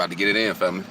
about to get it in, family.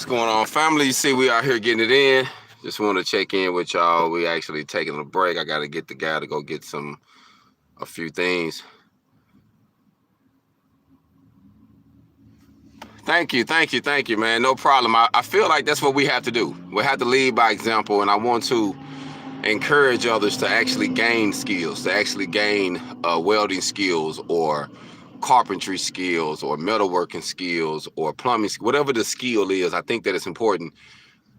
What's going on, family? You see we out here getting it in. Just want to check in with y'all. We actually taking a break. I got to get the guy to go get a few things. Thank you, man. No problem. I feel like that's what we have to do. We have to lead by example, and I want to encourage others to actually gain skills, to actually gain welding skills or carpentry skills or metalworking skills or plumbing, whatever the skill is. I think that it's important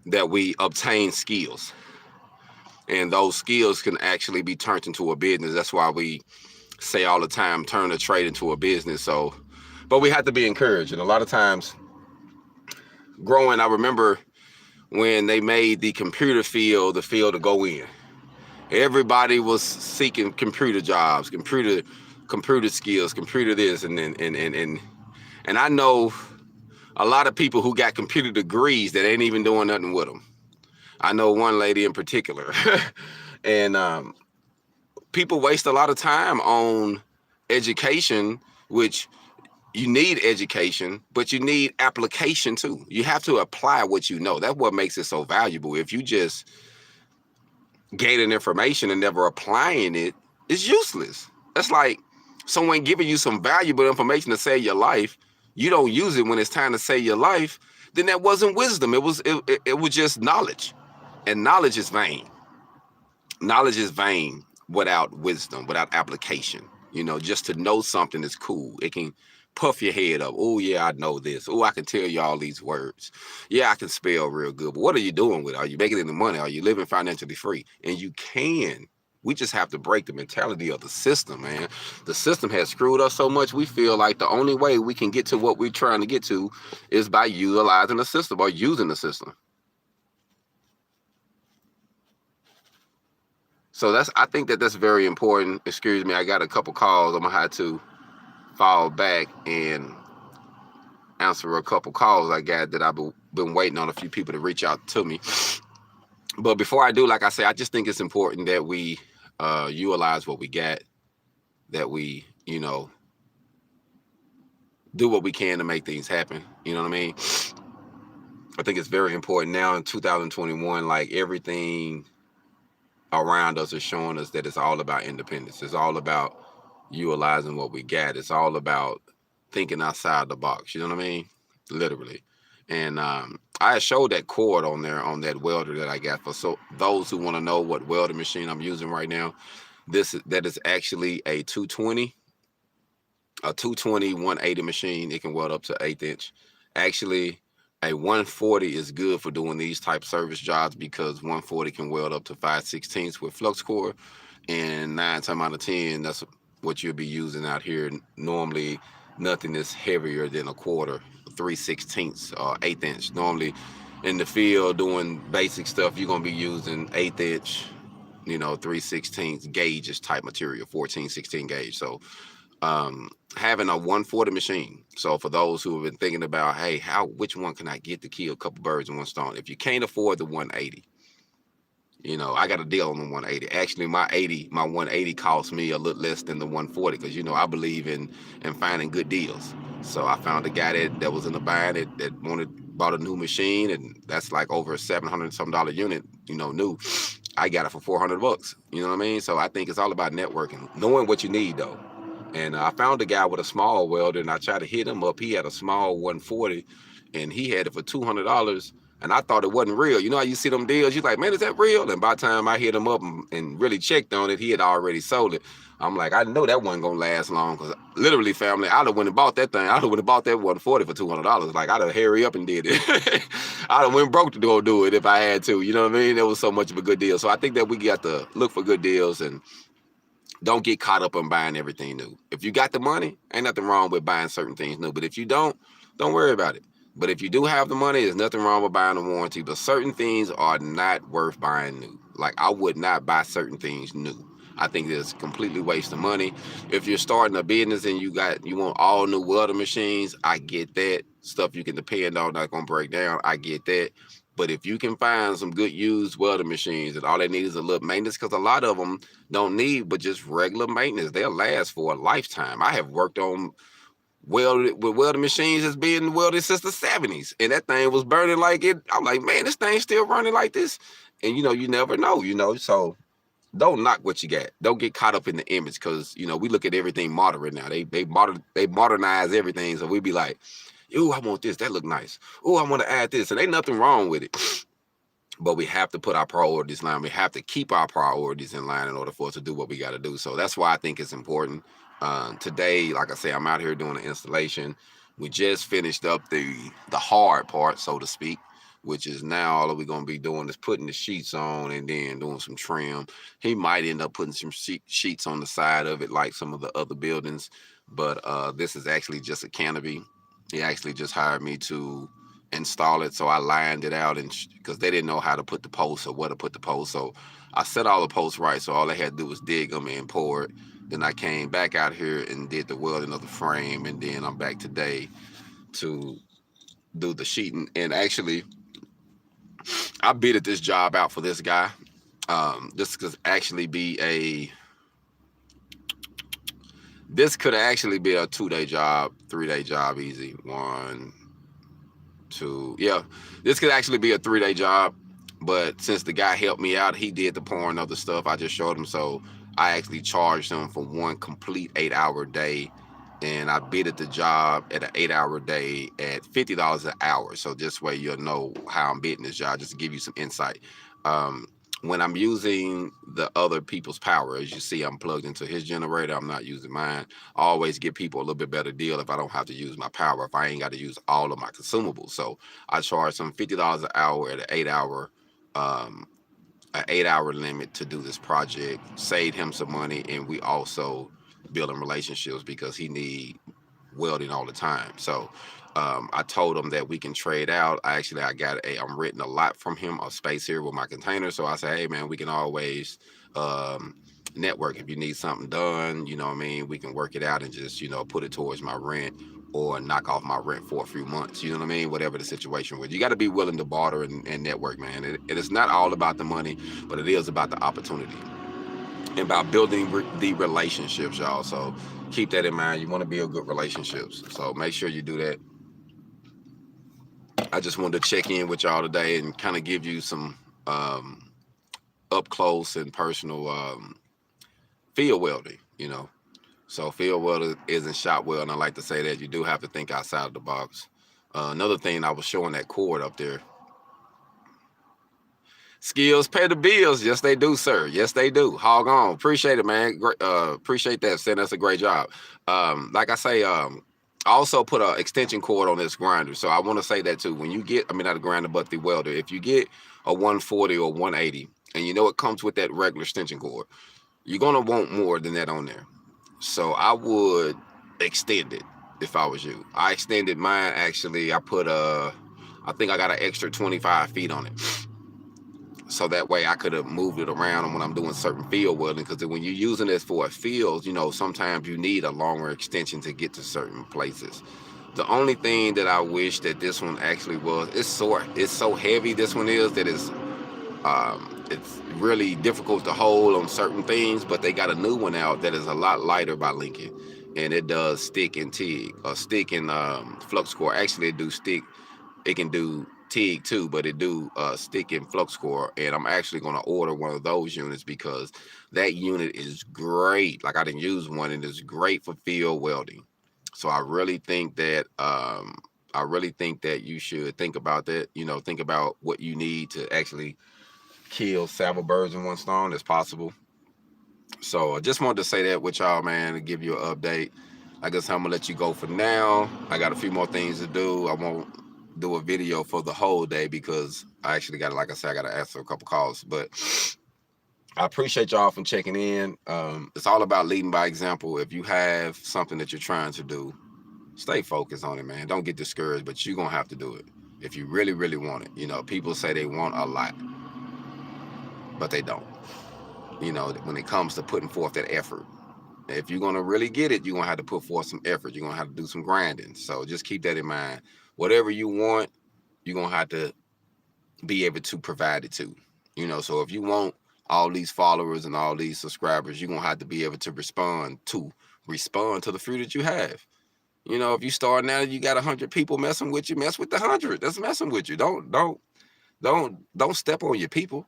that we obtain skills, and those skills can actually be turned into a business. That's why we say all the time, turn a trade into a business. So, but we have to be encouraged. And a lot of times growing, I remember when they made the computer field the field to go in. Everybody was seeking computer jobs, computer skills, computer this, and I know a lot of people who got computer degrees that ain't even doing nothing with them. I know one lady in particular, and people waste a lot of time on education, which you need education, but you need application too. You have to apply what you know. That's what makes it so valuable. If you just gaining information and never applying it, it's useless. That's like someone giving you some valuable information to save your life. You don't use it when it's time to save your life, then that wasn't wisdom. It was just knowledge. And knowledge is vain. Knowledge is vain without wisdom, without application. You know, just to know something is cool. It can puff your head up. Oh, yeah, I know this. Oh, I can tell you all these words. Yeah, I can spell real good. But what are you doing with it? Are you making any money? Are you living financially free? And you can. We just have to break the mentality of the system, man. The system has screwed us so much, we feel like the only way we can get to what we're trying to get to is by utilizing the system or using the system. So I think that's very important. Excuse me, I got a couple calls. I'm gonna have to fall back and answer a couple calls I got that I've been waiting on a few people to reach out to me. But before I do, like I say, I just think it's important that we utilize what we got, that we, you know, do what we can to make things happen. You know what I mean? I think it's very important now in 2021, like everything around us is showing us that it's all about independence. It's all about utilizing what we got. It's all about thinking outside the box. You know what I mean? Literally. And I showed that cord on there on that welder that I got for those who want to know what welding machine I'm using right now. That is actually a 220 180 machine. It can weld up to 1/8 inch. Actually, a 140 is good for doing these type service jobs because 140 can weld up to 5/16 with flux core, and 9 times out of 10, that's what you'll be using out here. Normally, nothing is heavier than a quarter, 3/16 or 1/8 inch. Normally, in the field doing basic stuff, you're gonna be using 1/8 inch, 3/16 gauges type material, 14-16 gauge. So having a 140 machine. So for those who have been thinking about, hey, which one can I get to kill a couple birds in one stone? If you can't afford the 180, I got a deal on the 180. Actually, my 180 cost me a little less than the 140 because, I believe in finding good deals. So I found a guy that was in the bind that bought a new machine, and that's like over a $700 unit, new. I got it for $400. You know what I mean? So I think it's all about networking, knowing what you need though. And I found a guy with a small welder, and I tried to hit him up. He had a small 140, and he had it for $200. And I thought it wasn't real. You know how you see them deals? You're like, man, is that real? And by the time I hit him up and really checked on it, he had already sold it. I'm like, I know that wasn't going to last long because literally, family, I'd have went and bought that thing. I'd have went and bought that 140 for $200. Like, I'd have hurry up and did it. I'd have went broke to go do it if I had to. You know what I mean? It was so much of a good deal. So I think that we got to look for good deals and don't get caught up in buying everything new. If you got the money, ain't nothing wrong with buying certain things new. But if you don't worry about it. But if you do have the money, there's nothing wrong with buying a warranty. But certain things are not worth buying new. Like, I would not buy certain things new. I think it's completely waste of money. If you're starting a business and you want all new welding machines, I get that. Stuff you can depend on, not gonna break down. I get that. But if you can find some good used welding machines and all they need is a little maintenance, because a lot of them don't need but just regular maintenance, they'll last for a lifetime. I have worked on welded with welding machines has been welded since the 70s, and that thing was burning like it. I'm like, man, this thing's still running like this. And you never know, so don't knock what you got. Don't get caught up in the image, because we look at everything modern now. They modernize everything, so we be like, ooh, I want this, that look nice. Ooh, I want to add this, and ain't nothing wrong with it. But we have to put our priorities in line. We have to keep our priorities in line in order for us to do what we got to do. So that's why I think it's important. Today, like I say, I'm out here doing the installation. We just finished up the hard part, so to speak, which is now all we're going to be doing is putting the sheets on and then doing some trim. He might end up putting some sheets on the side of it like some of the other buildings, but this is actually just a canopy. He actually just hired me to install it, so I lined it out, and because they didn't know how to put the posts or where to put the posts, so I set all the posts right, so all they had to do was dig them and pour it. Then I came back out here and did the welding of the frame, and then I'm back today to do the sheeting. And actually, I bidded this job out for this guy. This could actually be a 2-day job, 3-day job, easy. 1, 2, yeah, this could actually be a 3-day job, but since the guy helped me out, he did the pouring of the stuff. I just showed him, so I actually charged him for one complete 8-hour day, and I bidded the job at an 8-hour day at $50 an hour. So this way you'll know how I'm bidding this job, just to give you some insight. When I'm using the other people's power, as you see, I'm plugged into his generator. I'm not using mine. I always give people a little bit better deal if I don't have to use my power, if I ain't got to use all of my consumables. So I charge him $50 an hour at an 8-hour limit to do this project. Saved him some money, and we also building relationships because he need welding all the time. So I told him that we can trade out. I'm renting a lot from him, a space here with my container. So I said, hey man, we can always network. If you need something done, you know what I mean, we can work it out and just, put it towards my rent or knock off my rent for a few months. You know what I mean? Whatever the situation was. You got to be willing to barter and network, man. It is not all about the money, but it is about the opportunity and about building the relationships, y'all. So keep that in mind. You want to build good relationships. So make sure you do that. I just wanted to check in with y'all today and kind of give you some up close and personal field welding, So field welding isn't shop welding. I like to say that you do have to think outside of the box. Another thing, I was showing that cord up there. Skills pay the bills. Yes, they do, sir. Yes, they do. HogOn. Appreciate it, man. Great, appreciate that. Saying that's a great job. Like I say, I also put an extension cord on this grinder. So I want to say that too. When you get, not a grinder, but the welder, if you get a 140 or 180, and it comes with that regular extension cord, you're going to want more than that on there. So I would extend it if I was you. I extended mine, actually. I think I got an extra 25 feet on it. So that way I could have moved it around when I'm doing certain field welding, because when you're using this for a field, sometimes you need a longer extension to get to certain places. The only thing that I wish that this one actually was, it's so heavy, this one is, that it's really difficult to hold on certain things, but they got a new one out that is a lot lighter by Lincoln, and it does stick and TIG, or stick and flux core. Actually, it can do TIG too, but it do stick and flux core, and I'm actually going to order one of those units because that unit is great. Like, I didn't use one, and it's great for field welding. So I really think that you should think about that. Think about what you need to actually kill several birds in one stone as possible. So I just wanted to say that with y'all, man, and give you an update. I guess I'm gonna let you go for now. I got a few more things to do. I won't do a video for the whole day because I actually got, like I said, I got to answer a couple calls. But I appreciate y'all for checking in. It's all about leading by example. If you have something that you're trying to do, stay focused on it, man. Don't get discouraged, but you're gonna have to do it if you really, really want it. People say they want a lot, but they don't. When it comes to putting forth that effort. If you're going to really get it, you're going to have to put forth some effort. You're going to have to do some grinding. So just keep that in mind. Whatever you want, you're going to have to be able to provide it to. So if you want all these followers and all these subscribers, you're going to have to be able to respond to the fruit that you have. You know, if you start now, you got 100 people messing with you, mess with the 100 that's messing with you. Don't step on your people.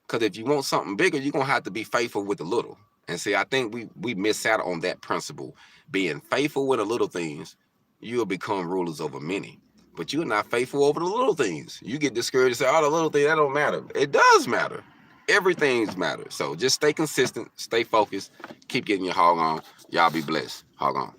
Because if you want something bigger, you're gonna have to be faithful with the little. And see, I think we miss out on that principle. Being faithful with the little things, you'll become rulers over many. But you're not faithful over the little things. You get discouraged and say, "Oh, the little thing, that don't matter." It does matter. Everything's matter. So just stay consistent, stay focused, keep getting your hog on. Y'all be blessed. Hog on.